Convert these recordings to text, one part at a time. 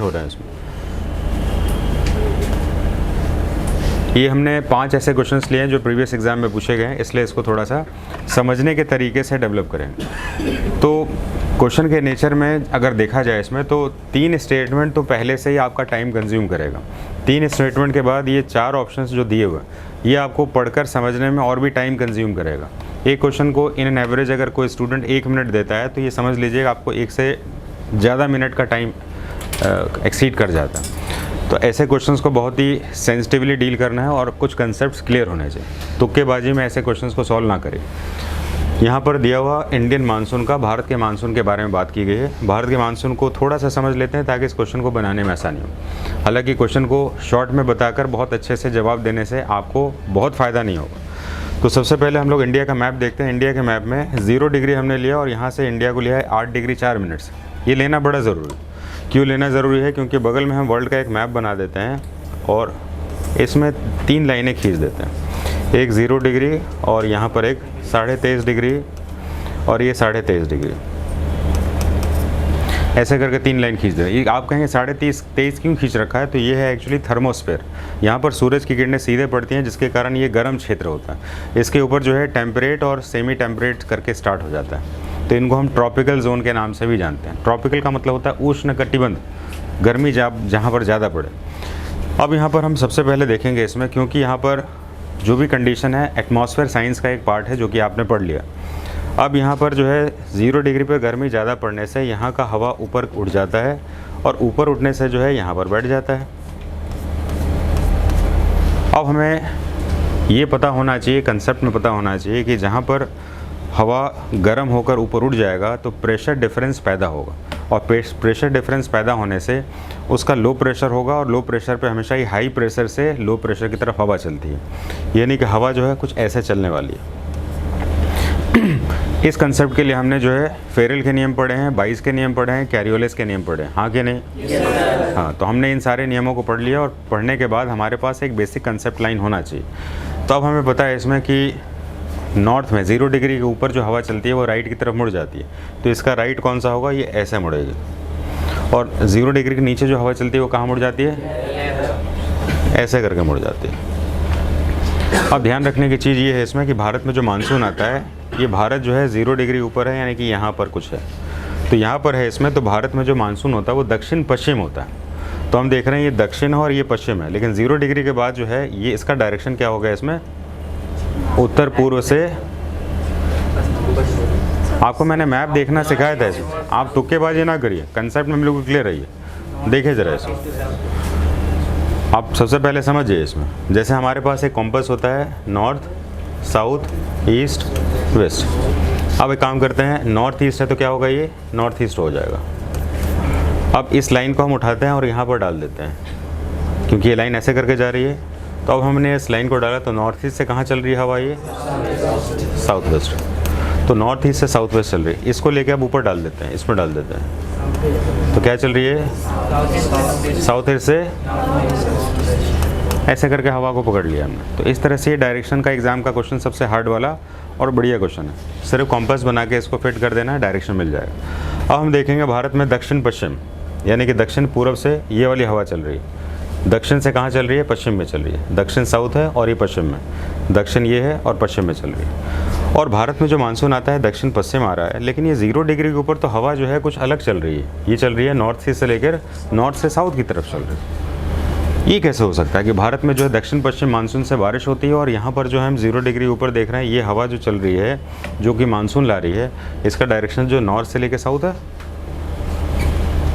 हो रहा है इसमें। ये हमने 5 ऐसे क्वेश्चंस लिए हैं जो प्रीवियस एग्जाम में पूछे गए हैं, इसलिए इसको थोड़ा सा समझने के तरीके से डेवलप करेंगे। तो क्वेश्चन के नेचर में अगर देखा जाए इसमें, तो 3 स्टेटमेंट तो पहले से ही आपका टाइम कंज्यूम करेगा। 3 स्टेटमेंट के बाद ये 4 ऑप्शंस जो दिए हुए ये आपको पढ़कर समझने में और भी टाइम कंज्यूम करेगा। एक क्वेश्चन को इन एन एवरेज अगर कोई स्टूडेंट 1 मिनट देता है तो ये समझ लीजिएगा आपको 1 से ज़्यादा मिनट का टाइम एक्सीड कर जाता है। तो ऐसे क्वेश्चंस को बहुत ही सेंसिटिवली डील करना है और कुछ कंसेप्ट्स क्लियर होने चाहिए। तुक्केबाजी में ऐसे क्वेश्चंस को सॉल्व ना करें। यहाँ पर दिया हुआ इंडियन मानसून का, भारत के मानसून के बारे में बात की गई है। भारत के मानसून को थोड़ा सा समझ लेते हैं ताकि इस क्वेश्चन को बनाने में आसानी हो। हालांकि क्वेश्चन को शॉर्ट में बताकर बहुत अच्छे से जवाब देने से आपको बहुत फ़ायदा नहीं होगा। तो सबसे पहले हम लोग इंडिया का मैप देखते हैं। इंडिया के मैप में 0 डिग्री हमने लिया और यहाँ से इंडिया को लिया है 8 डिग्री 4 मिनट से। ये लेना बड़ा ज़रूरी है। क्यों लेना ज़रूरी है? क्योंकि बगल में हम वर्ल्ड का एक मैप बना देते हैं और इसमें 3 लाइनें खींच देते हैं। एक 0 डिग्री और यहाँ पर एक 23.5 डिग्री और ये 23.5 डिग्री, ऐसे करके 3 लाइन खींच दें। ये आप कहेंगे 23.5 क्यों खींच रखा है? तो ये है एक्चुअली थर्मोस्फेयर। यहाँ पर सूरज की किरणें सीधे पड़ती हैं जिसके कारण ये गर्म क्षेत्र होता है। इसके ऊपर जो है टेम्परेट और सेमी टेम्परेट करके स्टार्ट हो जाता है। तो इनको हम ट्रॉपिकल जोन के नाम से भी जानते हैं। ट्रॉपिकल का मतलब होता है उष्ण कटिबंध, गर्मी जहाँ पर ज़्यादा पड़े। अब यहाँ पर हम सबसे पहले देखेंगे इसमें, क्योंकि यहाँ पर जो भी कंडीशन है एटमॉस्फेयर साइंस का एक पार्ट है जो कि आपने पढ़ लिया। अब यहाँ पर जो है 0 डिग्री पर गर्मी ज़्यादा पड़ने से यहाँ का हवा ऊपर उठ जाता है और ऊपर उठने से जो है यहाँ पर बैठ जाता है। अब हमें ये पता होना चाहिए, कंसेप्ट में पता होना चाहिए कि जहाँ पर हवा गर्म होकर ऊपर उठ जाएगा तो प्रेशर डिफरेंस पैदा होगा और प्रेशर डिफरेंस पैदा होने से उसका लो प्रेशर होगा और लो प्रेशर पे हमेशा ही हाई प्रेशर से लो प्रेशर की तरफ हवा चलती है। यानी कि हवा जो है कुछ ऐसे चलने वाली है। इस कंसेप्ट के लिए हमने जो है फेरेल के नियम पढ़े हैं, बाइस के नियम पढ़े हैं, कैरियोलिस के नियम पढ़े हैं। हाँ कि नहीं? yes, हाँ। तो हमने इन सारे नियमों को पढ़ लिया और पढ़ने के बाद हमारे पास एक बेसिक कंसेप्ट लाइन होना चाहिए। तो अब हमें पता है इसमें कि नॉर्थ में 0 डिग्री के ऊपर जो हवा चलती है वो राइट की तरफ मुड़ जाती है। तो इसका राइट कौन सा होगा? ये ऐसे मुड़ेगी। और 0 डिग्री के नीचे जो हवा चलती है वो कहाँ मुड़ जाती है? ऐसे करके मुड़ जाती है। अब ध्यान रखने की चीज़ ये है इसमें कि भारत में जो मानसून आता है, ये भारत जो है 0 डिग्री ऊपर है, यानी कि यहाँ पर कुछ है। तो यहाँ पर है इसमें, तो भारत में जो मानसून होता है वो दक्षिण पश्चिम होता है। तो हम देख रहे हैं ये दक्षिण है और ये पश्चिम है, लेकिन 0 डिग्री के बाद जो है ये इसका डायरेक्शन क्या होगा इसमें? उत्तर पूर्व से। आपको मैंने मैप देखना सिखाया था इसमें, आप तुक्केबाजी ना करिए, कंसेप्ट में बिल्कुल क्लियर रहिए। देखिए ज़रा इसमें, आप सबसे पहले समझिए इसमें। जैसे हमारे पास एक कॉम्पस होता है नॉर्थ, साउथ, ईस्ट, वेस्ट। अब एक काम करते हैं, नॉर्थ ईस्ट है तो क्या होगा? ये नॉर्थ ईस्ट हो जाएगा। अब इस लाइन को हम उठाते हैं और यहाँ पर डाल देते हैं, क्योंकि ये लाइन ऐसे करके जा रही है। तो अब हमने इस लाइन को डाला तो नॉर्थ ईस्ट से कहाँ चल रही है हवा? ये साउथ वेस्ट। तो नॉर्थ ईस्ट से साउथ वेस्ट चल रही है। इसको लेके अब ऊपर डाल देते हैं, इसमें डाल देते हैं। तो क्या चल रही है? साउथ ईस्ट से। ऐसे करके हवा को पकड़ लिया हमने। तो इस तरह से ये डायरेक्शन का एग्जाम का क्वेश्चन सबसे हार्ड वाला और बढ़िया क्वेश्चन है। सिर्फ कॉम्पस बना के इसको फिट कर देना है, डायरेक्शन मिल जाएगा। अब हम देखेंगे भारत में दक्षिण पश्चिम, यानी कि दक्षिण पूर्व से ये वाली हवा चल रही है। दक्षिण से कहाँ चल रही है? पश्चिम में चल रही है। दक्षिण साउथ है और ये पश्चिम में। दक्षिण ये है और पश्चिम में चल रही है। और भारत में जो मानसून आता है दक्षिण पश्चिम आ रहा है, लेकिन ये 0 डिग्री के ऊपर तो हवा जो है कुछ अलग चल रही है। ये चल रही है नॉर्थ ईस्ट से लेकर नॉर्थ से साउथ की तरफ चल रही है। ये कैसे हो सकता है कि भारत में जो है दक्षिण पश्चिम मानसून से बारिश होती है और यहाँ पर जो है हम 0 डिग्री ऊपर देख रहे हैं, ये हवा जो चल रही है जो कि मानसून ला रही है, इसका डायरेक्शन जो नॉर्थ से लेकर साउथ है?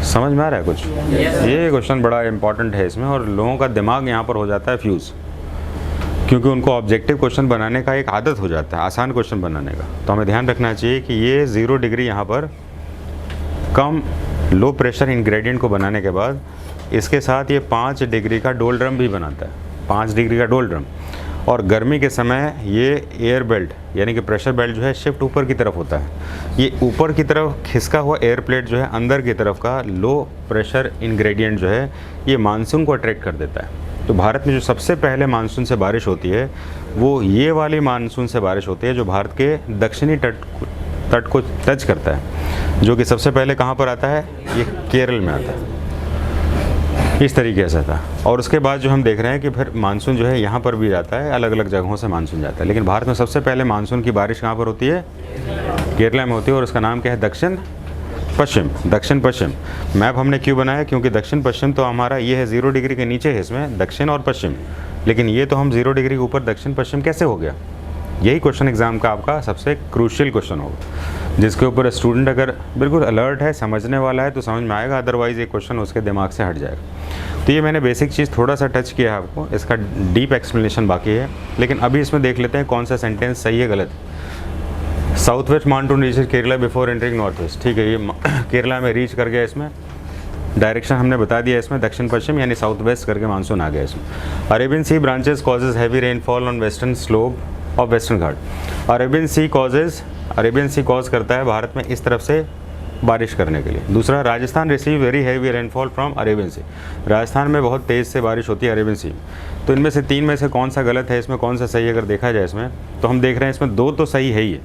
समझ में आ रहा है कुछ? ये क्वेश्चन बड़ा इंपॉर्टेंट है इसमें, और लोगों का दिमाग यहाँ पर हो जाता है फ्यूज़, क्योंकि उनको ऑब्जेक्टिव क्वेश्चन बनाने का एक आदत हो जाता है, आसान क्वेश्चन बनाने का। तो हमें ध्यान रखना चाहिए कि ये 0 डिग्री यहाँ पर कम लो प्रेशर इंग्रेडिएंट को बनाने के बाद इसके साथ ये 5 डिग्री का डोलड्रम भी बनाता है। 5 डिग्री का डोलड्रम। और गर्मी के समय ये एयर बेल्ट यानी कि प्रेशर बेल्ट जो है शिफ्ट ऊपर की तरफ होता है। ये ऊपर की तरफ खिसका हुआ एयर प्लेट जो है अंदर की तरफ का लो प्रेशर इंग्रेडिएंट जो है ये मानसून को अट्रैक्ट कर देता है। तो भारत में जो सबसे पहले मानसून से बारिश होती है वो ये वाली मानसून से बारिश होती है जो भारत के दक्षिणी तट को टच करता है, जो कि सबसे पहले कहाँ पर आता है? ये केरल में आता है। इस तरीके से था। और उसके बाद जो हम देख रहे हैं कि फिर मानसून जो है यहाँ पर भी जाता है, अलग अलग जगहों से मानसून जाता है, लेकिन भारत में सबसे पहले मानसून की बारिश कहाँ पर होती है? केरला में होती है। और उसका नाम क्या है? दक्षिण पश्चिम। दक्षिण पश्चिम मैप हमने क्यों बनाया? क्योंकि दक्षिण पश्चिम तो हमारा ये है 0 डिग्री के नीचे है इसमें दक्षिण और पश्चिम, लेकिन ये तो हम 0 डिग्री के ऊपर दक्षिण पश्चिम कैसे हो गया? यही क्वेश्चन एग्जाम का आपका सबसे क्रूशियल क्वेश्चन होगा, जिसके ऊपर स्टूडेंट अगर बिल्कुल अलर्ट है, समझने वाला है तो समझ में आएगा, अदरवाइज़ ये क्वेश्चन उसके दिमाग से हट जाएगा। तो ये मैंने बेसिक चीज़ थोड़ा सा टच किया है आपको, इसका डीप एक्सप्लेनेशन बाकी है। लेकिन अभी इसमें देख लेते हैं कौन सा सेंटेंस सही है गलत है। South west monsoon reaches Kerala before entering north west. ठीक है, ये केरला में रीच कर गया, इसमें डायरेक्शन हमने बता दिया, इसमें दक्षिण पश्चिम यानी साउथ वेस्ट करके मानसून आ गया इसमें। Arabian sea branches causes heavy rainfall on western slope of western Ghat. Arabian sea cause करता है भारत में इस तरफ से बारिश करने के लिए। दूसरा, Rajasthan receive very heavy rainfall from Arabian sea. Rajasthan में बहुत तेज़ से बारिश होती है अरेबियन सी। तो इनमें से 3 में से कौन सा गलत है, इसमें कौन सा सही है? अगर देखा जाए इसमें तो हम देख रहे हैं इसमें 2 तो सही है ही है।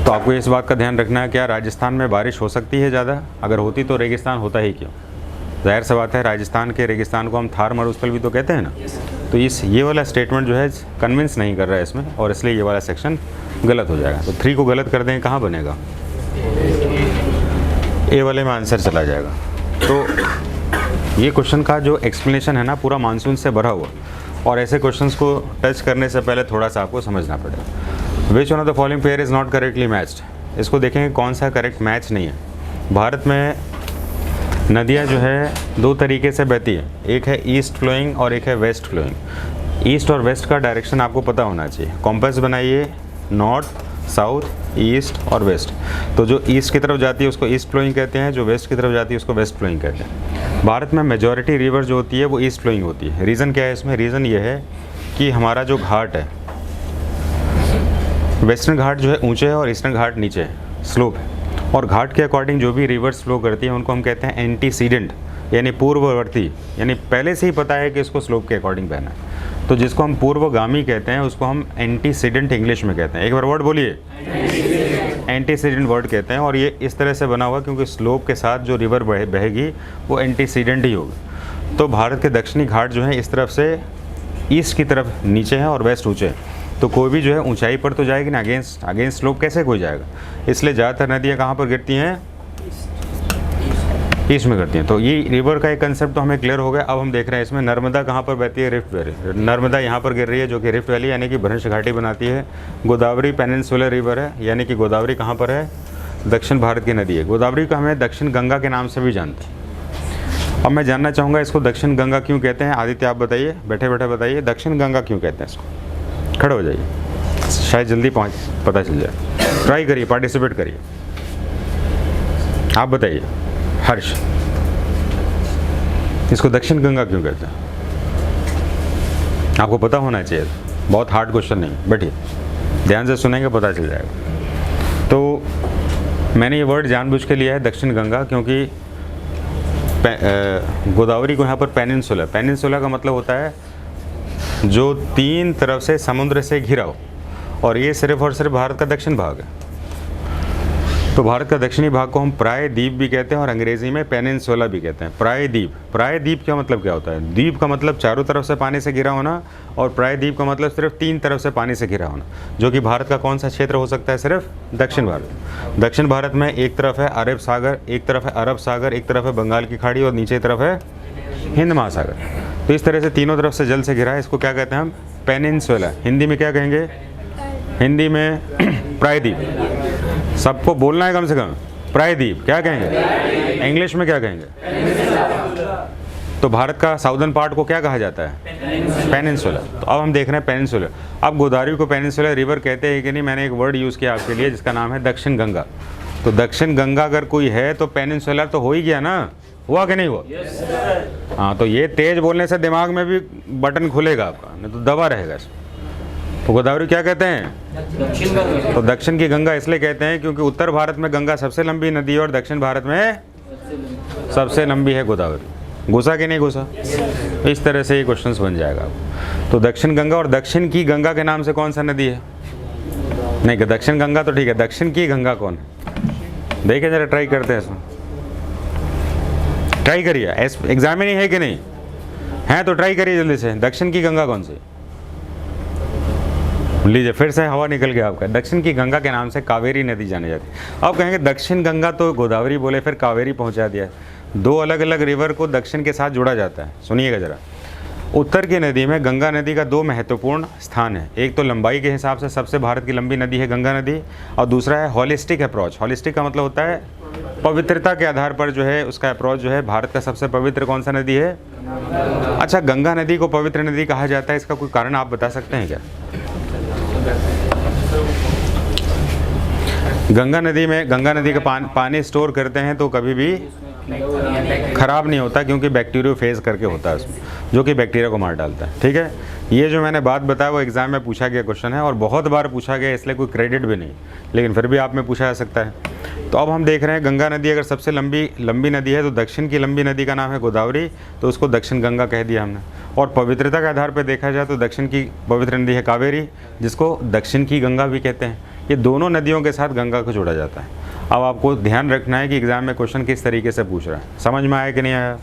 तो आपको इस बात का ध्यान रखना है, क्या राजस्थान में बारिश हो सकती है ज़्यादा? अगर होती तो रेगिस्तान होता ही क्यों? जाहिर सी बात है, राजस्थान के रेगिस्तान को हम थार मरुस्थल भी तो कहते हैं ना। तो ये वाला स्टेटमेंट जो है कन्विंस नहीं कर रहा है इसमें, और इसलिए ये वाला सेक्शन गलत हो जाएगा। तो 3 को गलत कर दें, कहाँ बनेगा? ए वाले में आंसर चला जाएगा। तो ये क्वेश्चन का जो एक्सप्लेनेशन है ना, पूरा मानसून से भरा हुआ, और ऐसे क्वेश्चंस को टच करने से पहले थोड़ा सा आपको समझना पड़ेगा। Which one of the following pair is not correctly matched. इसको देखेंगे कौन सा करेक्ट मैच नहीं है। भारत में नदियाँ जो है 2 तरीके से बहती है, एक है ईस्ट फ्लोइंग और एक है वेस्ट फ्लोइंग। ईस्ट और वेस्ट का डायरेक्शन आपको पता होना चाहिए। कॉम्पास बनाइए, नॉर्थ, साउथ, ईस्ट और वेस्ट। तो जो ईस्ट की तरफ जाती है उसको ईस्ट फ्लोइंग कहते हैं, जो वेस्ट की तरफ जाती है उसको वेस्ट फ्लोइंग कहते हैं। भारत में मेजॉरिटी रिवर जो होती है वो ईस्ट फ्लोइंग होती है। रीज़न क्या है इसमें? रीज़न ये है कि हमारा जो घाट है, वेस्टर्न घाट जो है ऊंचे है और ईस्टर्न घाट नीचे है, स्लोप है। और घाट के अकॉर्डिंग जो भी रिवर्स फ्लो करती है उनको हम कहते हैं एंटीसीडेंट, यानी पूर्ववर्ती, यानी पहले से ही पता है कि इसको स्लोप के अकॉर्डिंग बहना है। तो जिसको हम पूर्वगामी कहते हैं उसको हम एंटीसीडेंट इंग्लिश में कहते हैं। एक बार वर्ड बोलिए, एंटीसीडेंट वर्ड कहते हैं। और ये इस तरह से बना हुआ क्योंकि स्लोप के साथ जो रिवर बहेगी वो एंटीसीडेंट ही होगी। तो भारत के दक्षिणी घाट जो है इस तरफ से ईस्ट की तरफ नीचे हैं और वेस्ट ऊँचे हैं। तो कोई भी जो है ऊंचाई पर तो जाएगी ना, अगेंस्ट स्लोप कैसे कोई जाएगा? इसलिए ज़्यादातर नदियाँ कहाँ पर गिरती हैं? ईस्ट में गिरती हैं। तो ये रिवर का एक कंसेप्ट तो हमें क्लियर हो गया। अब हम देख रहे हैं इसमें नर्मदा कहाँ पर बहती है? Rift valley. नर्मदा यहाँ पर गिर रही है जो कि रिफ्ट वैली यानी कि भ्रंश घाटी बनाती है। गोदावरी पेनिनसुलर रिवर है, यानी कि गोदावरी कहाँ पर है? दक्षिण भारत की नदी है। गोदावरी को हमें दक्षिण गंगा के नाम से भी जानते हैं। अब मैं जानना चाहूँगा इसको दक्षिण गंगा क्यों कहते हैं? आदित्य आप बताइए, बैठे बैठे बताइए, दक्षिण गंगा क्यों कहते हैं इसको? खड़े हो जाइए, शायद जल्दी पता चल जाए। ट्राई करिए, पार्टिसिपेट करिए। आप बताइए हर्ष, इसको दक्षिण गंगा क्यों कहते हैं? आपको पता होना चाहिए, बहुत हार्ड क्वेश्चन नहीं। बैठिए, ध्यान से सुनेंगे पता चल जाएगा। तो मैंने ये वर्ड जानबूझ के लिया है दक्षिण गंगा, क्योंकि गोदावरी को यहाँ पर पेनिनसुला का मतलब होता है जो 3 तरफ से समुद्र से घिरा हो, और ये सिर्फ और सिर्फ भारत का दक्षिण भाग है। तो भारत का दक्षिणी भाग को हम प्रायद्वीप भी कहते हैं और अंग्रेजी में पेनिनसुला भी कहते हैं। प्रायद्वीप का मतलब क्या होता है? द्वीप का मतलब चारों तरफ से पानी से घिरा होना, और प्रायद्वीप का मतलब सिर्फ 3 तरफ से पानी से घिरा होना, जो कि भारत का कौन सा क्षेत्र हो सकता है? सिर्फ दक्षिण भारत। दक्षिण भारत में एक तरफ है अरब सागर, एक तरफ है अरब सागर, एक तरफ है बंगाल की खाड़ी और नीचे तरफ है हिंद महासागर। तो इस तरह से तीनों तरफ से जल से घिरा है। इसको क्या कहते हैं हम? पेनिनसुला। हिंदी में क्या कहेंगे? हिंदी में प्रायद्वीप। सबको बोलना है कम से कम, प्रायद्वीप। क्या कहेंगे? इंग्लिश में क्या कहेंगे? तो भारत का साउदर्न पार्ट को क्या कहा जाता है? पेनिनसुला। तो अब हम देख रहे हैं पेनिनसुला। अब गोदावरी को पेनिनसुला रिवर कहते हैं कि नहीं? मैंने एक वर्ड यूज़ किया आपके लिए जिसका नाम है दक्षिण गंगा। तो दक्षिण गंगा अगर कोई है तो पेनिनसुला तो हो ही गया ना, हुआ कि नहीं हुआ? हाँ, तो ये तेज बोलने से दिमाग में भी बटन खुलेगा आपका, नहीं तो दबा रहेगा इसमें। तो गोदावरी क्या कहते हैं? तो दक्षिण की गंगा इसलिए कहते हैं क्योंकि उत्तर भारत में गंगा सबसे लंबी नदी है और दक्षिण भारत में सबसे लंबी है गोदावरी। घुसा कि नहीं घुसा? इस तरह से ये क्वेश्चंस बन जाएगा आपको। तो दक्षिण गंगा और दक्षिण की गंगा के नाम से कौन सा नदी है? नहीं, दक्षिण गंगा तो ठीक है, दक्षिण की गंगा कौन है? देखिए जरा, ट्राई करते हैं इसमें। ट्राई करिए, एग्जाम में नहीं है कि नहीं है तो ट्राई करिए जल्दी से। दक्षिण की गंगा कौन सी? लीजिए फिर से हवा निकल गया आपका। दक्षिण की गंगा के नाम से कावेरी नदी जानी जाती है। आप कहेंगे दक्षिण गंगा तो गोदावरी बोले, फिर कावेरी पहुंचा दिया। दो अलग अलग रिवर को दक्षिण के साथ जोड़ा जाता है। सुनिएगा जरा, उत्तर की नदी में गंगा नदी का दो महत्वपूर्ण स्थान है। एक तो लंबाई के हिसाब से सबसे भारत की लंबी नदी है गंगा नदी, और दूसरा है हॉलिस्टिक अप्रोच। हॉलिस्टिक का मतलब होता है पवित्रता के आधार पर जो है उसका अप्रोच जो है। भारत का सबसे पवित्र कौन सा नदी है? अच्छा, गंगा नदी को पवित्र नदी कहा जाता है, इसका कोई कारण आप बता सकते हैं क्या? गंगा नदी का पानी स्टोर करते हैं तो कभी भी ख़राब नहीं होता, क्योंकि बैक्टीरियोफेज करके होता है उसमें, जो कि बैक्टीरिया को मार डालता है। ठीक है, ये जो मैंने बात बताया वो एग्ज़ाम में पूछा गया क्वेश्चन है, और बहुत बार पूछा गया, इसलिए कोई क्रेडिट भी नहीं, लेकिन फिर भी आप में पूछा जा सकता है। तो अब हम देख रहे हैं गंगा नदी अगर सबसे लंबी नदी है तो दक्षिण की लंबी नदी का नाम है गोदावरी, तो उसको दक्षिण गंगा कह दिया हमने। और पवित्रता के आधार पर देखा जाए तो दक्षिण की पवित्र नदी है कावेरी, जिसको दक्षिण की गंगा भी कहते हैं। ये दोनों नदियों के साथ गंगा को जोड़ा जाता है। अब आपको ध्यान रखना है कि एग्ज़ाम में क्वेश्चन किस तरीके से पूछ रहा है। समझ में आया कि नहीं आया?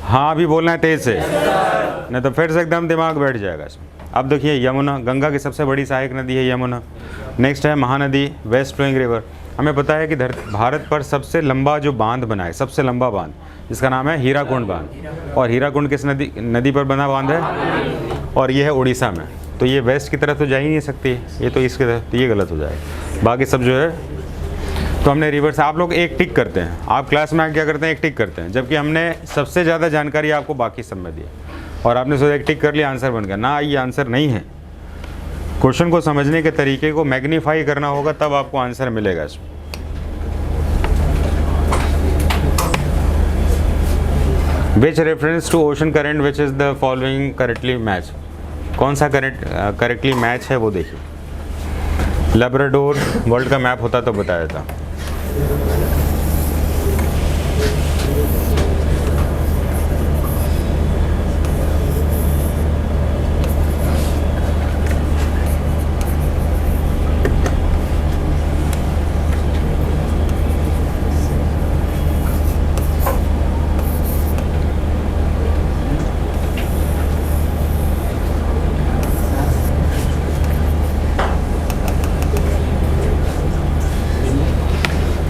हाँ, अभी बोलना है तेज़ से, नहीं तो फिर से एकदम दिमाग बैठ जाएगा इसमें। अब देखिए, यमुना गंगा की सबसे बड़ी सहायक नदी है यमुना। नेक्स्ट है महानदी, वेस्ट फ्लोइंग रिवर। हमें पता है कि भारत पर सबसे लंबा जो बांध बना है, सबसे लंबा बांध, जिसका नाम है हीराकुंड बांध। और हीराकुंड किस नदी पर बना बांध है? और ये है उड़ीसा में। तो ये वेस्ट की तरफ तो जा ही नहीं सकती, ये तो इसकी तरफ, तो ये गलत हो जाएगा। बाकी सब जो है तो हमने रिवर्स। आप लोग एक टिक करते हैं, आप क्लास में क्या करते हैं? एक टिक करते हैं, जबकि हमने सबसे ज़्यादा जानकारी आपको बाकी सब में दी, और आपने सोचा एक टिक कर लिया आंसर बन गया ना। ये आंसर नहीं है। क्वेश्चन को समझने के तरीके को मैग्नीफाई करना होगा, तब आपको आंसर मिलेगा इसमें। Which reference to ocean current which is the following correctly match? कौन सा करेक्टली मैच है वो देखिए। लैब्राडोर वर्ल्ड का मैप होता तो बताया था।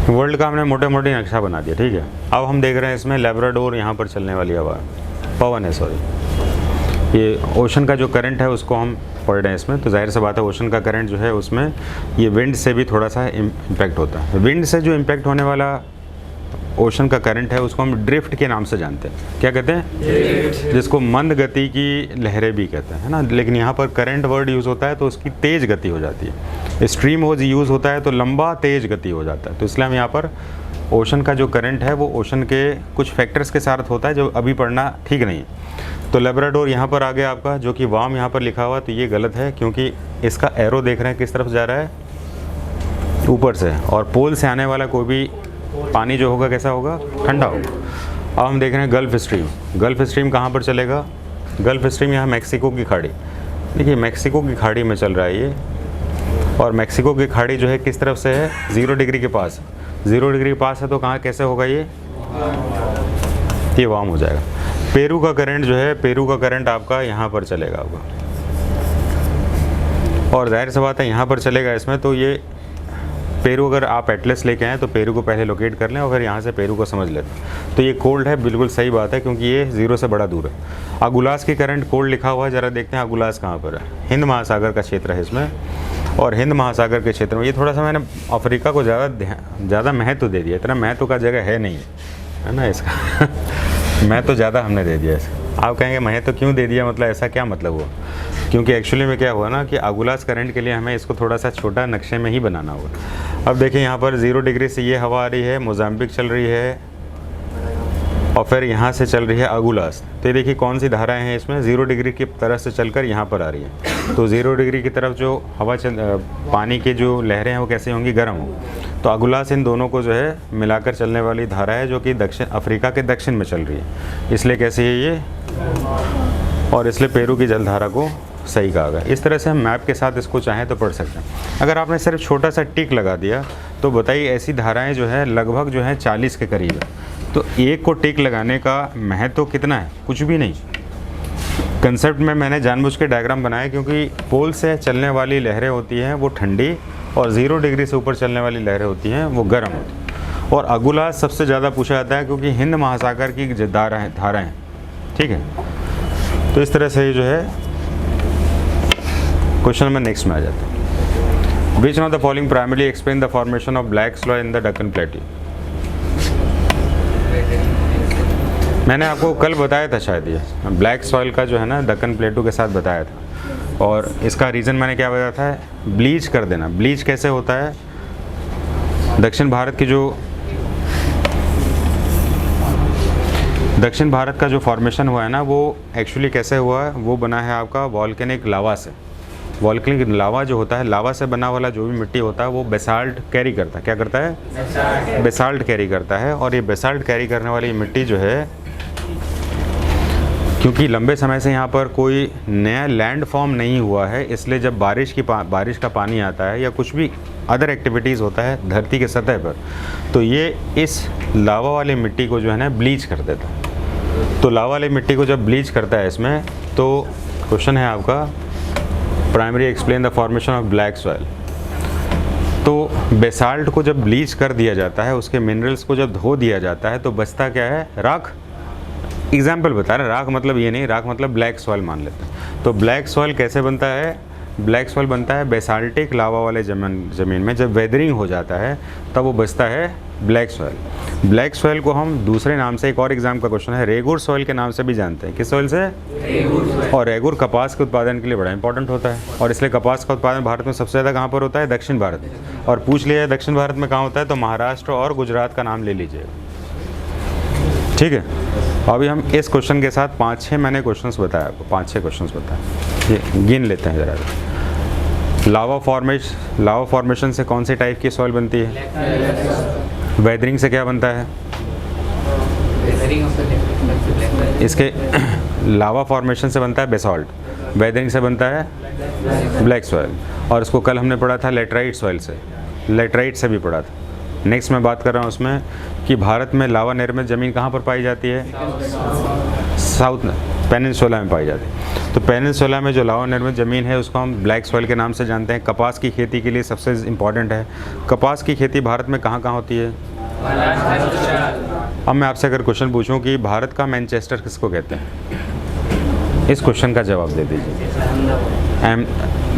वर्ल्ड का हमने मोटे मोटे नक्शा बना दिया। ठीक है, अब हम देख रहे हैं इसमें लैब्राडोर यहाँ पर चलने वाली हवा, पवन है सॉरी। ये ओशन का जो करंट है उसको हम पढ़ रहे हैं इसमें, तो जाहिर सी बात है ओशन का करंट जो है उसमें ये विंड से भी थोड़ा सा इम्पैक्ट होता है। विंड से जो इम्पैक्ट होने वाला ओशन का करंट है उसको हम ड्रिफ्ट के नाम से जानते हैं। क्या कहते हैं? ड्रिफ्ट, जिसको मंद गति की लहरें भी कहते हैं, है ना। लेकिन यहाँ पर करंट वर्ड यूज़ होता है तो उसकी तेज़ गति हो जाती है। स्ट्रीम हो यूज़ होता है तो लंबा तेज़ गति हो जाता है। तो इसलिए हम यहाँ पर ओशन का जो करंट है वो ओशन के कुछ फैक्टर्स के साथ होता है जो अभी पढ़ना ठीक नहीं है। तो लैब्राडोर यहाँ पर आ गया आपका, जो कि वाम यहाँ पर लिखा हुआ, तो ये गलत है क्योंकि इसका एरो देख रहे हैं किस तरफ जा रहा है, ऊपर से। और पोल से आने वाला कोई भी पानी जो होगा कैसा होगा? ठंडा होगा। अब हम देख रहे हैं गल्फ़ स्ट्रीम। गल्फ़ स्ट्रीम कहाँ पर चलेगा? गल्फ़ स्ट्रीम यहाँ मैक्सिको की खाड़ी, देखिए मैक्सिको की खाड़ी में चल रहा है ये। और मैक्सिको की खाड़ी जो है किस तरफ से है? 0 डिग्री के पास। 0 डिग्री के पास है तो कहाँ कैसे होगा ये वार्म हो जाएगा। पेरू का करंट जो है, पेरू का करंट आपका यहाँ पर चलेगा आपका, और जाहिर सी बात है यहाँ पर चलेगा इसमें। तो ये पेरू अगर आप एटलस लेके आएँ तो पेरू को पहले लोकेट कर लें और फिर यहाँ से पेरू को समझ लेते हैं। तो ये कोल्ड है, बिल्कुल सही बात है, क्योंकि ये 0 से बड़ा दूर है। अगुलास की करंट कोल्ड लिखा हुआ है, ज़रा देखते हैं अगुलास कहाँ पर है। हिंद महासागर का क्षेत्र है इसमें, और हिंद महासागर के क्षेत्र में ये थोड़ा सा मैंने अफ्रीका को ज़्यादा महत्व दे दिया। इतना महत्व का जगह है नहीं है ना इसका महत्व ज़्यादा हमने दे दिया इसका। आप कहेंगे महत्व क्यों दे दिया, मतलब ऐसा क्या मतलब हुआ? क्योंकि एक्चुअली में क्या हुआ ना कि अगुलास करंट के लिए हमें इसको थोड़ा सा छोटा नक्शे में ही बनाना होगा। अब देखिए यहाँ पर 0 डिग्री से ये हवा आ रही है, मोजाम्बिक चल रही है, और फिर यहाँ से चल रही है अगुलास। तो ये देखिए कौन सी धाराएं हैं इसमें, 0 डिग्री की तरफ से चलकर यहाँ पर आ रही है। तो 0 डिग्री की तरफ जो हवा पानी की जो लहरें हैं वो कैसी होंगी? गर्म हो। तो अगुलास इन दोनों को जो है मिलाकर चलने वाली धारा है, जो कि दक्षिण अफ्रीका के दक्षिण में चल रही है, इसलिए कैसी है ये, और इसलिए पेरू की जलधारा को सही कहा गया। इस तरह से हम मैप के साथ इसको चाहें तो पढ़ सकते हैं। अगर आपने सिर्फ छोटा सा टिक लगा दिया तो बताइए ऐसी धाराएं जो है लगभग जो है 40 के करीब है। तो एक को टिक लगाने का महत्व कितना है? कुछ भी नहीं। कंसेप्ट में मैंने जानबूझ के डायग्राम बनाया क्योंकि पोल से चलने वाली लहरें होती हैं वो ठंडी, और 0 डिग्री से ऊपर चलने वाली लहरें होती हैं वो गर्म होती हैं। और अगुला सबसे ज़्यादा पूछा जाता है क्योंकि हिंद महासागर की धाराएँ हैं, ठीक है। तो इस तरह से ये जो है क्वेश्चन में नेक्स्ट में आ जाता है। Which of the following primary explain the formation of black soil in the Deccan plateau. मैंने आपको कल बताया था शायद, ये ब्लैक सॉइल का जो है ना दक्कन प्लेटू के साथ बताया था, और इसका रीज़न मैंने क्या बताया था? ब्लीच कर देना। ब्लीच कैसे होता है? दक्षिण भारत का जो फॉर्मेशन हुआ है ना, वो एक्चुअली कैसे हुआ है? वो बना है आपका वॉल्केनिक लावा से। वॉल्केनिक लावा जो होता है, लावा से बना वाला जो भी मिट्टी होता है वो बेसाल्ट कैरी करता है। क्या करता है? बेसाल्ट कैरी करता है। और ये बेसाल्ट कैरी करने वाली मिट्टी जो है, क्योंकि लंबे समय से यहाँ पर कोई नया लैंड फॉर्म नहीं हुआ है, इसलिए जब बारिश का पानी आता है या कुछ भी अदर एक्टिविटीज़ होता है धरती के सतह पर, तो ये इस लावा वाली मिट्टी को जो है ना ब्लीच कर देता है। तो लावा वाली मिट्टी को जब ब्लीच करता है इसमें, तो क्वेश्चन है आपका primary explain the formation of black soil. तो बेसाल्ट को जब ब्लीच कर दिया जाता है, उसके मिनरल्स को जब धो दिया जाता है, तो बचता क्या है? राख। एग्जाम्पल बता रहे, राख मतलब ये नहीं, राख मतलब ब्लैक सॉइल मान लेते हैं। तो ब्लैक सॉइल कैसे बनता है? ब्लैक सॉइल बनता है बेसाल्टिक लावा वाले ज़मीन में जब वेदरिंग हो जाता है, तब वो बचता है ब्लैक सॉइल। ब्लैक सॉइल को हम दूसरे नाम से, एक और एग्जाम का क्वेश्चन है, रेगुर सॉइल के नाम से भी जानते हैं। किस सॉइल से? रेगुर। और रेगुर कपास के उत्पादन के लिए बड़ा इंपॉर्टेंट होता है, और इसलिए कपास का उत्पादन भारत में सबसे ज़्यादा कहाँ पर होता है? दक्षिण भारत। और पूछ लिया है दक्षिण भारत में कहाँ होता है, तो महाराष्ट्र और गुजरात का नाम ले लीजिएगा, ठीक है। अभी हम इस क्वेश्चन के साथ 5-6 मैंने क्वेश्चंस बताया आपको, 5-6 क्वेश्चंस बताए, ये गिन लेते हैं ज़रा। लावा फॉर्मेशन से कौन सी टाइप की सॉइल बनती है? वेदरिंग से क्या बनता है? इसके लावा फॉर्मेशन से बनता है बेसाल्ट, वेदरिंग से बनता है ब्लैक सॉइल, और इसको कल हमने पढ़ा था लेटराइट सॉइल से, लेटराइट से भी पढ़ा था। नेक्स्ट मैं बात कर रहा हूँ उसमें कि भारत में लावा निर्मित ज़मीन कहाँ पर पाई जाती है? साउथ में, पेनिनसुला में पाई जाती है। तो पेनिनसुला में जो लावा निर्मित ज़मीन है उसको हम ब्लैक सॉइल के नाम से जानते हैं। कपास की खेती के लिए सबसे इम्पॉर्टेंट है। कपास की खेती भारत में कहाँ कहाँ होती है? अब मैं आपसे अगर क्वेश्चन पूछूं कि भारत का मैनचेस्टर किसको कहते हैं, इस क्वेश्चन का जवाब दे दीजिए।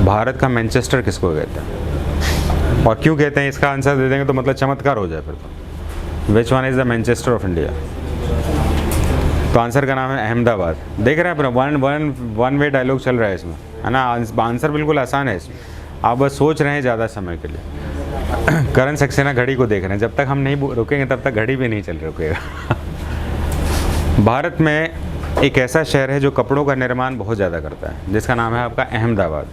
भारत का मैनचेस्टर किसको कहते हैं और क्यों कहते हैं? इसका आंसर दे देंगे तो मतलब चमत्कार हो जाए फिर तो। Which one is the Manchester of India? तो आंसर का नाम है अहमदाबाद। देख रहे हैं अपना वन वे डायलॉग चल रहा है इसमें, है ना। आंसर बिल्कुल आसान है इसमें, आप बस सोच रहे हैं ज़्यादा समय के लिए। करण सक्सेना घड़ी को देख रहे हैं, जब तक हम नहीं रुकेंगे तब तक घड़ी भी नहीं चल रुकेगा। भारत में एक ऐसा शहर है जो कपड़ों का निर्माण बहुत ज़्यादा करता है, जिसका नाम है आपका अहमदाबाद।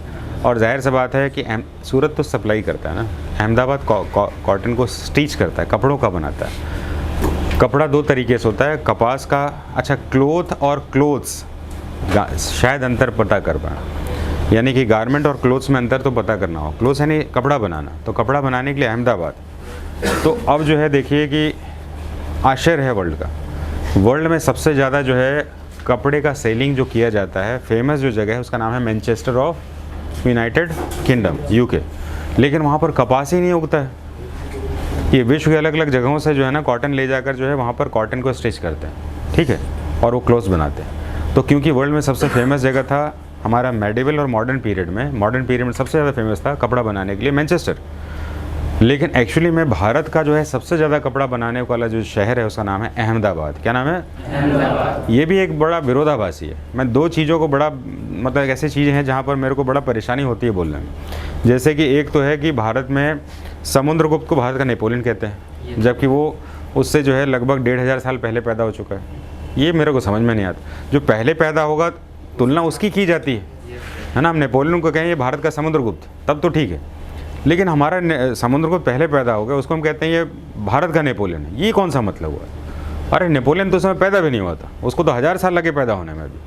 और जाहिर सी बात है कि सूरत तो सप्लाई करता है ना, अहमदाबाद कॉटन को स्टिच करता है, कपड़ों का बनाता है। कपड़ा दो तरीके से होता है, कपास का, अच्छा क्लोथ और क्लोथ्स, शायद अंतर पता कर पाए, यानी कि गारमेंट और क्लोथ्स में अंतर तो पता करना हो। क्लोथ्स यानी कपड़ा बनाना, तो कपड़ा बनाने के लिए अहमदाबाद। तो अब जो है देखिए कि आश्चर्य है वर्ल्ड में सबसे ज़्यादा जो है कपड़े का सेलिंग जो किया जाता है, फेमस जो जगह है उसका नाम है Manchester of United kingdom, UK. लेकिन वहाँ पर कपास ही नहीं उगता है। ये विश्व के अलग अलग जगहों से जो है ना कॉटन ले जाकर जो है वहाँ पर कॉटन को स्टिच करते हैं, ठीक है, और वो क्लोथ्स बनाते हैं। तो क्योंकि वर्ल्ड में सबसे फेमस जगह था हमारा मेडिवल और मॉडर्न पीरियड में सबसे ज़्यादा फेमस था कपड़ा बनाने के लिए मैनचेस्टर। लेकिन एक्चुअली में भारत का जो है सबसे ज़्यादा कपड़ा बनाने वाला जो शहर है उसका नाम है अहमदाबाद। क्या नाम है? अहमदाबाद। ये भी एक बड़ा विरोधाभासी है। मैं दो चीज़ों को बड़ा मतलब ऐसी चीज़ें हैं जहाँ पर मेरे को बड़ा परेशानी होती है बोलने में। जैसे कि एक तो है कि भारत में समुद्रगुप्त को भारत का नेपोलियन कहते हैं, जबकि वो उससे जो है लगभग 1500 साल पहले पैदा हो चुका है। ये मेरे को समझ में नहीं आता। जो पहले पैदा होगा तुलना उसकी की जाती है ना। हम नेपोलियन को कहें ये भारत का समुद्रगुप्त तब तो ठीक है, लेकिन हमारा समुद्रगुप्त पहले पैदा हो गया उसको हम कहते हैं ये भारत का नेपोलियन है। ये कौन सा मतलब हुआ? अरे नेपोलियन तो उस समय पैदा भी नहीं हुआ था, उसको तो 1000 साल लगे पैदा होने में भी।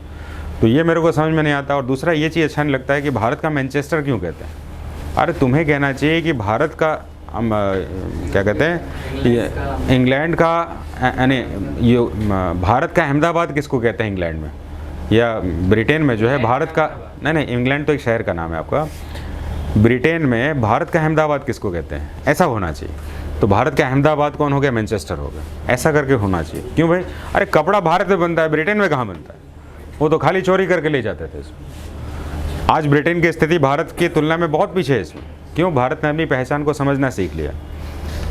तो ये मेरे को समझ में नहीं आता। और दूसरा ये चीज़ अच्छा नहीं लगता है कि भारत का मैनचेस्टर क्यों कहते हैं। अरे तुम्हें कहना चाहिए कि भारत का क्या कहते हैं, ये इंग्लैंड का यानी ये भारत का अहमदाबाद किसको कहते हैं इंग्लैंड में, या ब्रिटेन में जो है भारत का, नहीं इंग्लैंड तो एक शहर का नाम है आपका, ब्रिटेन में भारत का अहमदाबाद किसको कहते हैं, ऐसा होना चाहिए। तो भारत का अहमदाबाद कौन हो गया, मैनचेस्टर हो गया, ऐसा करके होना चाहिए। क्यों भाई, अरे कपड़ा भारत में बनता है, ब्रिटेन में कहाँ बनता है, वो तो खाली चोरी करके ले जाते थे इसमें। आज ब्रिटेन की स्थिति भारत की तुलना में बहुत पीछे है इसमें। क्यों, भारत ने अपनी पहचान को समझना सीख लिया।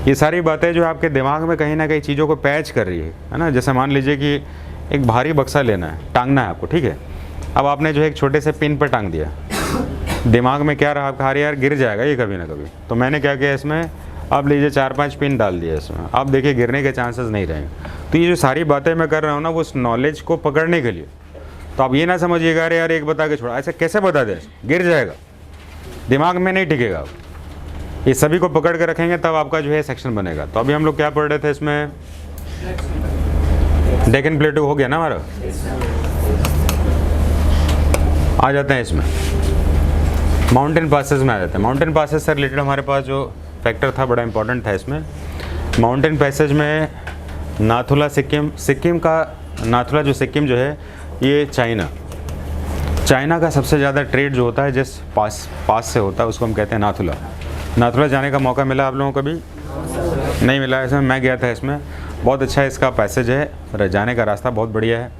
ये सारी बातें जो आपके दिमाग में कहीं ना कहीं चीज़ों को पैच कर रही है ना। जैसे मान लीजिए कि एक भारी बक्सा लेना है, टांगना है आपको, ठीक है। अब आपने जो है एक छोटे से पिन पर टांग दिया, दिमाग में क्या रहा आपका, अरे यार गिर जाएगा ये कभी ना कभी। तो मैंने क्या किया इसमें, आप लीजिए 4-5 पिन डाल दिए इसमें, आप देखिए गिरने के चांसेस नहीं रहेंगे। तो ये जो सारी बातें मैं कर रहा हूँ ना, वो उस नॉलेज को पकड़ने के लिए। तो आप ये ना समझिएगा अरे यार एक बता के छोड़ा, ऐसे कैसे बता दे, गिर जाएगा, दिमाग में नहीं टिकेगा। ये सभी को पकड़ के रखेंगे तब आपका जो है सेक्शन बनेगा। तो अभी हम लोग क्या पढ़ रहे थे इसमें, डेक्कन प्लेटू हो गया ना हमारा। आ जाते हैं इसमें माउंटेन पासेस में आ जाते हैं। माउंटेन पासेस से रिलेटेड हमारे पास जो फैक्टर था बड़ा इंपॉर्टेंट था इसमें। माउंटेन पैसेज में नाथुला सिक्किम का, नाथुला जो सिक्किम जो है ये चाइना का सबसे ज़्यादा ट्रेड जो होता है जिस पास से होता है उसको हम कहते हैं नाथुला। नाथुला जाने का मौका मिला आप लोगों को? कभी नहीं मिला इसमें, मैं गया था इसमें। बहुत अच्छा इसका पैसेज है, जाने का रास्ता बहुत बढ़िया है।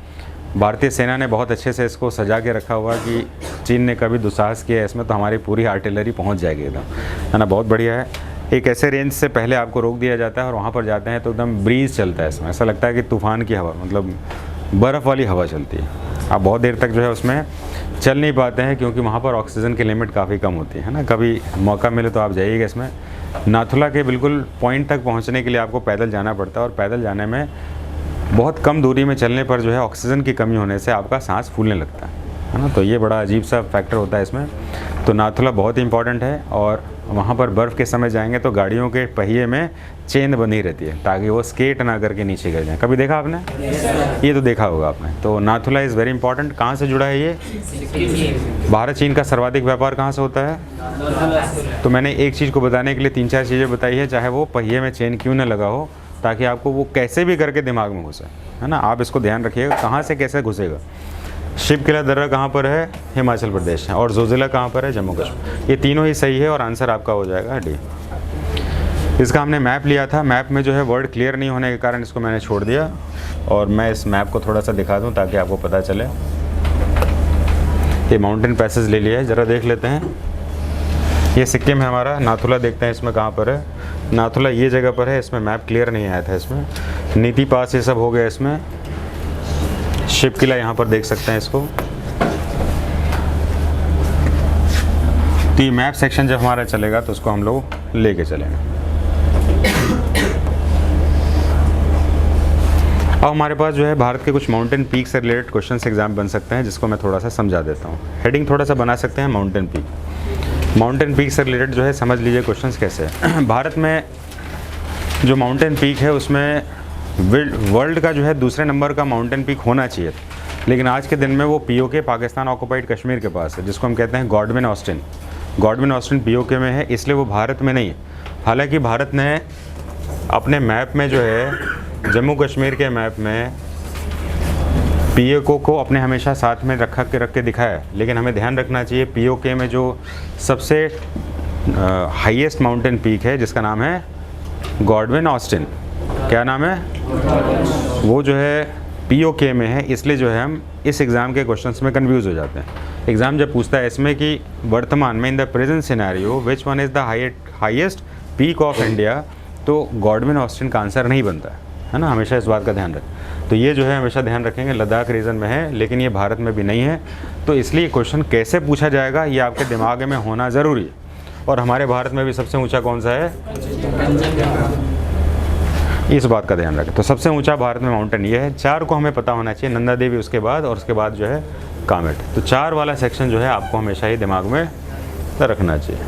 भारतीय सेना ने बहुत अच्छे से इसको सजा के रखा हुआ कि चीन ने कभी दुस्साहस किया इसमें तो हमारी पूरी आर्टिलरी पहुंच जाएगी एकदम, है ना। बहुत बढ़िया है। एक ऐसे रेंज से पहले आपको रोक दिया जाता है और वहाँ पर जाते हैं तो एकदम ब्रीज चलता है इसमें, ऐसा लगता है कि तूफ़ान की हवा, मतलब बर्फ़ वाली हवा चलती है। आप बहुत देर तक जो है उसमें चल नहीं पाते हैं क्योंकि वहाँ पर ऑक्सीजन की लिमिट काफ़ी कम होती है ना। कभी मौका मिले तो आप जाइएगा इसमें। नाथुला के बिल्कुल पॉइंट तक पहुँचने के लिए आपको पैदल जाना पड़ता है और पैदल जाने में बहुत कम दूरी में चलने पर जो है ऑक्सीजन की कमी होने से आपका सांस फूलने लगता है ना। तो ये बड़ा अजीब सा फैक्टर होता है इसमें। तो नाथुला बहुत ही इंपॉर्टेंट है और वहाँ पर बर्फ़ के समय जाएंगे तो गाड़ियों के पहिए में चेन बनी रहती है ताकि वो स्केट ना करके नीचे गिर जाए। कभी देखा आपने? ये तो देखा होगा आपने। तो नाथुला इज़ वेरी इंपॉर्टेंट। कहाँ से जुड़ा है ये? भारत चीन का सर्वाधिक व्यापार कहाँ से होता है? तो मैंने एक चीज़ को बताने के लिए 3-4 चीज़ें बताई है, चाहे वो पहिए में चेन क्यों ना लगा हो, ताकि आपको वो कैसे भी करके दिमाग में घुसे, है ना। आप इसको ध्यान रखिएगा कहाँ से कैसे घुसेगा। शिव किला दर्रा कहाँ पर है? हिमाचल प्रदेश है। और जोजिला कहाँ पर है? जम्मू कश्मीर। ये तीनों ही सही है और आंसर आपका हो जाएगा डी। इसका हमने मैप लिया था, मैप में जो है वर्ड क्लियर नहीं होने के कारण इसको मैंने छोड़ दिया और मैं इस मैप को थोड़ा सा दिखा दूँ ताकि आपको पता चले। ये माउंटेन पैसेज ले लिया है, ज़रा देख लेते हैं। ये सिक्किम है हमारा। नाथुला देखते हैं इसमें कहाँ पर है। नाथुला ये जगह पर है, इसमें मैप क्लियर नहीं आया था इसमें। नीति पास ये सब हो गया इसमें। शिव किला यहाँ पर देख सकते हैं इसको। तो ये मैप सेक्शन जब हमारा चलेगा तो उसको हम लोग लेके चलेंगे। अब हमारे पास जो है भारत के कुछ माउंटेन पीक से रिलेटेड क्वेश्चंस एग्जाम बन सकते हैं जिसको मैं थोड़ा सा समझा देता हूँ। हेडिंग थोड़ा सा बना सकते हैं माउंटेन पीक। माउंटेन पीक से रिलेटेड जो है समझ लीजिए क्वेश्चंस कैसे है। भारत में जो माउंटेन पीक है उसमें वर्ल्ड का जो है दूसरे नंबर का माउंटेन पीक होना चाहिए, लेकिन आज के दिन में वो पीओके पाकिस्तान ऑक्युपाइड कश्मीर के पास है, जिसको हम कहते हैं Godwin Austen. Godwin Austen PoK में है, इसलिए वो भारत में नहीं है। हालांकि भारत ने अपने मैप में जो है जम्मू कश्मीर के मैप में पीओके को अपने हमेशा साथ में रख के दिखाया है, लेकिन हमें ध्यान रखना चाहिए पीओके में जो सबसे हाईएस्ट माउंटेन पीक है जिसका नाम है गॉडविन ऑस्टिन। क्या नाम है? वो जो है पीओके में है, इसलिए जो है हम इस एग्ज़ाम के क्वेश्चंस में कंफ्यूज हो जाते हैं। एग्ज़ाम जब पूछता है इसमें कि वर्तमान में in the present scenario which one is the highest peak of India, तो गॉडविन ऑस्टिन का आंसर नहीं बनता है ना। हमेशा इस बात का ध्यान रखें। तो ये जो है हमेशा ध्यान रखेंगे, लद्दाख रीजन में है लेकिन ये भारत में भी नहीं है। तो इसलिए क्वेश्चन कैसे पूछा जाएगा ये आपके दिमाग में होना ज़रूरी है। और हमारे भारत में भी सबसे ऊँचा कौन सा है? इस बात का ध्यान रखें। तो सबसे ऊंचा भारत में माउंटेन ये है। 4 को हमें पता होना चाहिए, नंदा देवी उसके बाद और उसके बाद जो है कामेट। तो 4 वाला सेक्शन जो है आपको हमेशा ही दिमाग में रखना चाहिए।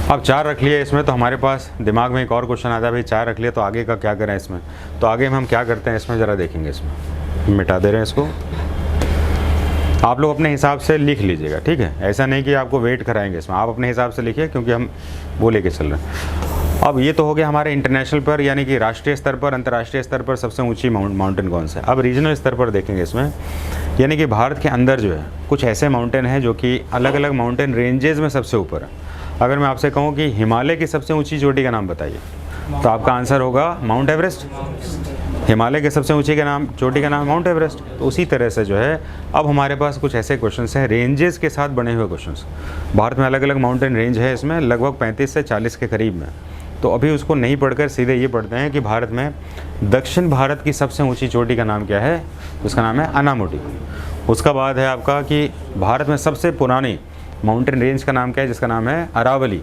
अब 4 रख लिए इसमें, तो हमारे पास दिमाग में एक और क्वेश्चन आता है, भाई 4 रख लिए तो आगे का क्या करें इसमें। तो आगे हम क्या करते हैं इसमें ज़रा देखेंगे। इसमें मिटा दे रहे हैं इसको। आप लोग अपने हिसाब से लिख लीजिएगा, ठीक है। ऐसा नहीं कि आपको वेट कराएंगे इसमें, आप अपने हिसाब से लिखिए, क्योंकि हम वो लेके चल रहे हैं। अब ये तो हो गया हमारे इंटरनेशनल पर, यानी कि राष्ट्रीय स्तर पर, अंतर्राष्ट्रीय स्तर पर सबसे ऊंची माउंटेन कौन सा है। अब रीजनल स्तर पर देखेंगे इसमें, यानी कि भारत के अंदर जो है कुछ ऐसे माउंटेन हैं जो कि अलग अलग माउंटेन रेंजेस में सबसे ऊपर है। अगर मैं आपसे कहूँ कि हिमालय की सबसे ऊँची चोटी का नाम बताइए, तो आपका आंसर होगा माउंट एवरेस्ट। हिमालय के सबसे ऊंची का नाम, चोटी का नाम माउंट एवरेस्ट। तो उसी तरह से जो है अब हमारे पास कुछ ऐसे क्वेश्चंस हैं रेंजेस के साथ बने हुए क्वेश्चंस। भारत में अलग अलग माउंटेन रेंज है, इसमें लगभग 35 से 40 के करीब में। तो अभी उसको नहीं पढ़कर सीधे ये पढ़ते हैं कि भारत में दक्षिण भारत की सबसे ऊँची चोटी का नाम क्या है। उसका नाम है अनामुटी। उसका बाद है आपका कि भारत में सबसे पुरानी माउंटेन रेंज का नाम क्या है, जिसका नाम है अरावली।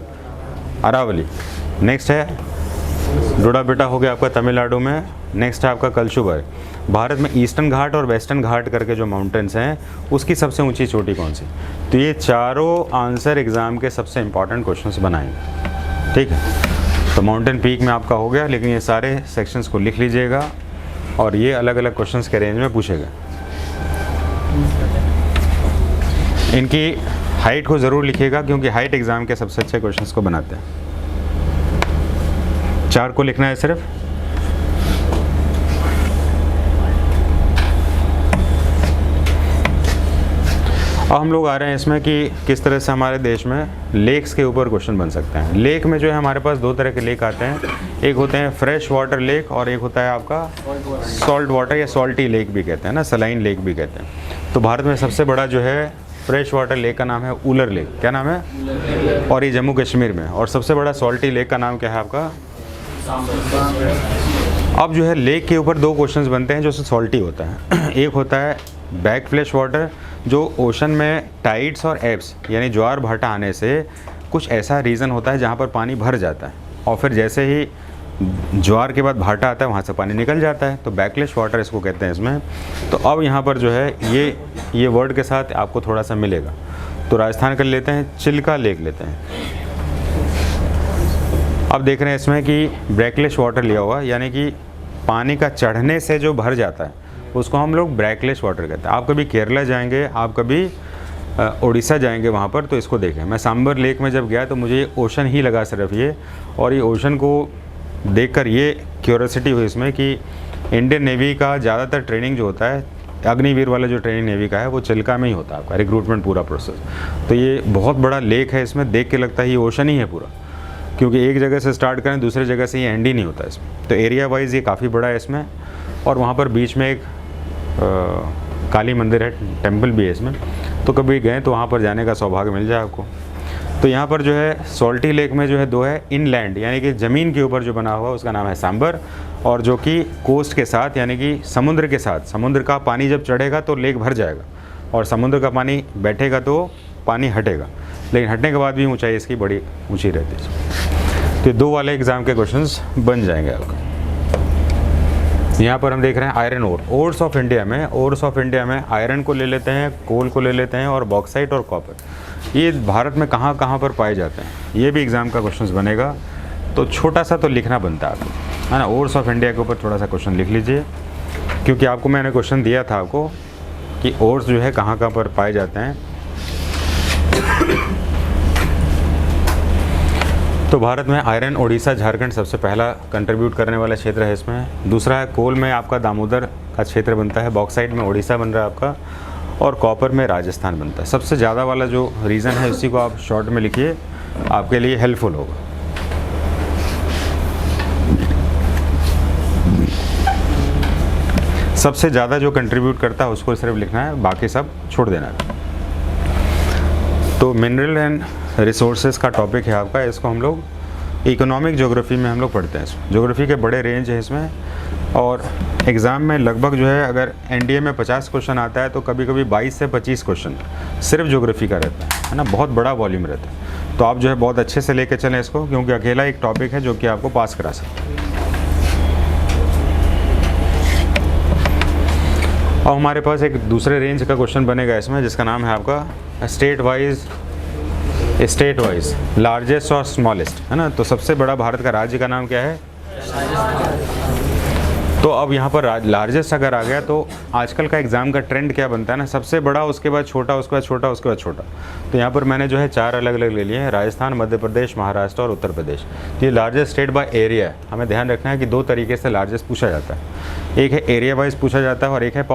अरावली। नेक्स्ट है डोडाबेटा, हो गया आपका तमिलनाडु में। नेक्स्ट है आपका कलशुबर। भारत में ईस्टर्न घाट और वेस्टर्न घाट करके जो माउंटेन्स हैं उसकी सबसे ऊंची चोटी कौन सी। तो ये चारों आंसर एग्ज़ाम के सबसे इंपॉर्टेंट क्वेश्चंस बनाएंगे, ठीक है। तो माउंटेन पीक में आपका हो गया, लेकिन ये सारे सेक्शंस को लिख लीजिएगा और ये अलग अलग क्वेश्चंस के रेंज में पूछेगा। इनकी हाइट को ज़रूर लिखिएगा, क्योंकि हाइट एग्ज़ाम के सबसे अच्छे क्वेश्चंस को बनाते हैं। 4 को लिखना है सिर्फ। अब हम लोग आ रहे हैं इसमें कि किस तरह से हमारे देश में लेक्स के ऊपर क्वेश्चन बन सकते हैं। लेक में जो है हमारे पास 2 तरह के लेक आते हैं, एक होते हैं फ्रेश वाटर लेक और एक होता है आपका सॉल्ट वाटर या सॉल्टी लेक भी कहते हैं ना, सलाइन लेक भी कहते हैं। तो भारत में सबसे बड़ा जो है फ्रेश वाटर लेक का नाम है उलर लेक। क्या नाम है? और ये जम्मू कश्मीर में। और सबसे बड़ा सॉल्टी लेक का नाम क्या है आपका? अब जो है लेक के ऊपर 2 क्वेश्चंस बनते हैं जो सॉल्टी होता है। एक होता है बैक फ्लैश वाटर, जो ओशन में टाइड्स और एब्स यानी ज्वार भाटा आने से कुछ ऐसा रीज़न होता है जहाँ पर पानी भर जाता है, और फिर जैसे ही ज्वार के बाद भाटा आता है वहाँ से पानी निकल जाता है, तो बैकलेश वाटर इसको कहते हैं इसमें। तो अब यहाँ पर जो है ये वर्ड के साथ आपको थोड़ा सा मिलेगा। तो राजस्थान कर लेते हैं, चिल्का लेक लेते हैं। अब देख रहे हैं इसमें कि ब्रैकलेश वाटर लिया हुआ, यानी कि पानी का चढ़ने से जो भर जाता है उसको हम लोग ब्रैकलेश वाटर कहते हैं। आप कभी केरला जाएंगे, आप कभी उड़ीसा जाएंगे वहाँ पर, तो इसको देखें। मैं सांबर लेक में जब गया तो मुझे ओशन ही लगा सिर्फ ये, और ये ओशन को देखकर ये क्यूरियोसिटी हुई इसमें कि इंडियन नेवी का ज़्यादातर ट्रेनिंग जो होता है, अग्निवीर वाला जो ट्रेनिंग नेवी का है, वो चिल्का में ही होता है आपका रिक्रूटमेंट पूरा प्रोसेस। तो ये बहुत बड़ा लेक है, इसमें देख के लगता है ये ओशन ही है पूरा, क्योंकि एक जगह से स्टार्ट करें दूसरी जगह से ये एंड ही नहीं होता इसमें। तो एरिया वाइज ये काफ़ी बड़ा है इसमें, और वहाँ पर बीच में एक काली मंदिर है, टेम्पल भी है इसमें। तो कभी गए तो वहाँ पर जाने का सौभाग्य मिल जाए आपको। तो यहाँ पर जो है सॉल्टी लेक में जो है 2 है इनलैंड, यानी कि ज़मीन के ऊपर जो बना हुआ उसका नाम है सांबर, और जो कि कोस्ट के साथ यानी कि समुद्र के साथ, समुद्र का पानी जब चढ़ेगा तो लेक भर जाएगा, और समुद्र का पानी बैठेगा तो पानी हटेगा, लेकिन हटने के बाद भी ऊंचाई इसकी बड़ी ऊंची रहती है। तो 2 वाले एग्ज़ाम के क्वेश्चंस बन जाएंगे आपके। यहाँ पर हम देख रहे हैं iron ore, ores of India में, ओर्स ऑफ इंडिया में आयरन को ले लेते हैं, कोल को ले लेते हैं, और बॉक्साइट और कॉपर। ये भारत में कहाँ कहाँ पर पाए जाते हैं, ये भी एग्ज़ाम का क्वेश्चन बनेगा। तो छोटा सा तो लिखना बनता है आपको, है ना। ओर्स ऑफ इंडिया के ऊपर थोड़ा सा क्वेश्चन लिख लीजिए, क्योंकि आपको मैंने क्वेश्चन दिया था आपको कि ओर्स जो है कहाँ कहाँ पर पाए जाते हैं। तो भारत में आयरन उड़ीसा झारखंड सबसे पहला कंट्रीब्यूट करने वाला क्षेत्र है इसमें। दूसरा है कोल में आपका दामोदर का क्षेत्र बनता है, बॉक्साइट में उड़ीसा बन रहा है आपका, और कॉपर में राजस्थान बनता है। सबसे ज़्यादा वाला जो रीज़न है उसी को आप शॉर्ट में लिखिए, आपके लिए हेल्पफुल होगा। सबसे ज़्यादा जो कंट्रीब्यूट करता है उसको सिर्फ लिखना है, बाकी सब छोड़ देना है। तो मिनरल एंड रिसोर्सेज का टॉपिक है आपका, इसको हम लोग इकोनॉमिक ज्योग्राफी में हम लोग पढ़ते हैं। ज्योग्राफी के बड़े रेंज है इसमें, और एग्ज़ाम में लगभग जो है अगर एनडीए में 50 क्वेश्चन आता है तो कभी कभी 22 से 25 क्वेश्चन सिर्फ ज्योग्राफी का रहता है ना, बहुत बड़ा वॉल्यूम रहता है। तो आप जो है बहुत अच्छे से लेके चलें इसको, क्योंकि अकेला एक टॉपिक है जो कि आपको पास करा सकते हैं। और हमारे पास एक दूसरे रेंज का क्वेश्चन बनेगा इसमें, जिसका नाम है आपका स्टेट वाइज लार्जेस्ट और स्मॉलेस्ट, है ना। तो सबसे बड़ा भारत का राज्य का नाम क्या है? तो अब यहाँ पर लार्जेस्ट अगर आ गया तो आजकल का एग्ज़ाम का ट्रेंड क्या बनता है ना, सबसे बड़ा उसके बाद छोटा, उसके बाद छोटा, उसके बाद छोटा। तो यहाँ पर मैंने जो है 4 अलग अलग ले लिए हैं, राजस्थान, मध्य प्रदेश, महाराष्ट्र और उत्तर प्रदेश। तो ये लार्जेस्ट स्टेट बाय एरिया है। हमें ध्यान रखना है कि 2 तरीके से लार्जेस्ट पूछा जाता है, एक है एरिया वाइज पूछा जाता है और एक है